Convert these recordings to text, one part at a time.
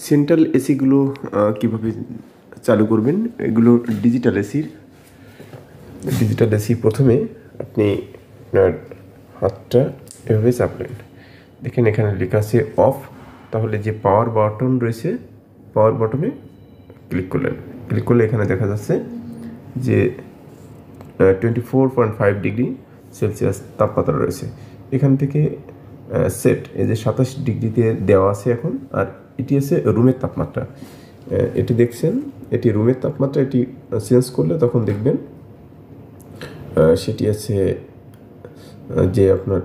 Central এসিগুলো কীভাবে চালু করবেন, এগুলো ডিজিটাল এসি। প্রথমে আপনি আপনার হাতটা এভাবে চাপলেন, দেখেন এখানে লেখা আছে অফ। তাহলে যে পাওয়ার বাটন রয়েছে, পাওয়ার বাটনে ক্লিক করলে এখানে দেখা যাচ্ছে যে 24.5 ডিগ্রি সেলসিয়াস তাপমাত্রা রয়েছে। এখান থেকে সেট এই যে 27 ডিগ্রিতে দেওয়া আছে এখন। আর এটি আছে রুমের তাপমাত্রা, এটি দেখছেন, এটি রুমের তাপমাত্রা। এটি চেঞ্জ করলে তখন দেখবেন সেটি আছে যে আপনার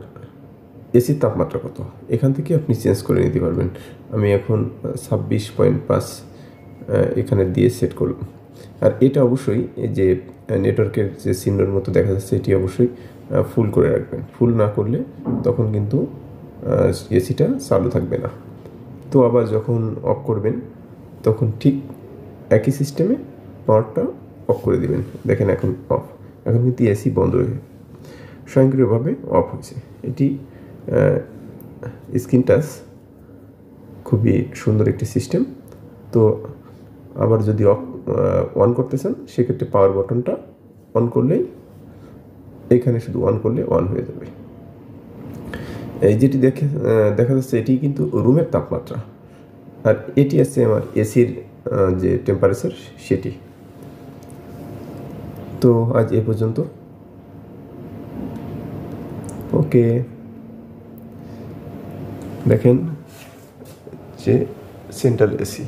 এসির তাপমাত্রা কত, এখান থেকে আপনি চেঞ্জ করে নিতে পারবেন। আমি এখন 26.5 এখানে দিয়ে সেট করলাম। আর এটা অবশ্যই এই যে নেটওয়ার্কের যে চিহ্নের মতো দেখা যাচ্ছে, এটি অবশ্যই ফুল করে রাখবেন। ফুল না করলে তখন কিন্তু এসিটা চালু থাকবে না। তো আবার যখন অফ করবেন তখন ঠিক একই সিস্টেমে পাওয়ারটা অফ করে দিবেন। দেখেন এখন অফ, এখন কিন্তু এসি বন্ধ হয়ে স্বয়ংক্রিয়ভাবে অফ হয়েছে। এটি স্ক্রিন টাচ, খুবই সুন্দর একটি সিস্টেম। তো আবার যদি অন করতে চান সেক্ষেত্রে পাওয়ার বাটনটা অন করলেই, এখানে শুধু অন করলে অন হয়ে যাবে। এই যেটি দেখা যাচ্ছে এটি কিন্তু রুমের তাপমাত্রা, আর এটি আছে আমার এসির যে টেম্পারেচার সেটি। তো আজ এ পর্যন্ত। ওকে, দেখেন যে সেন্ট্রাল এসি।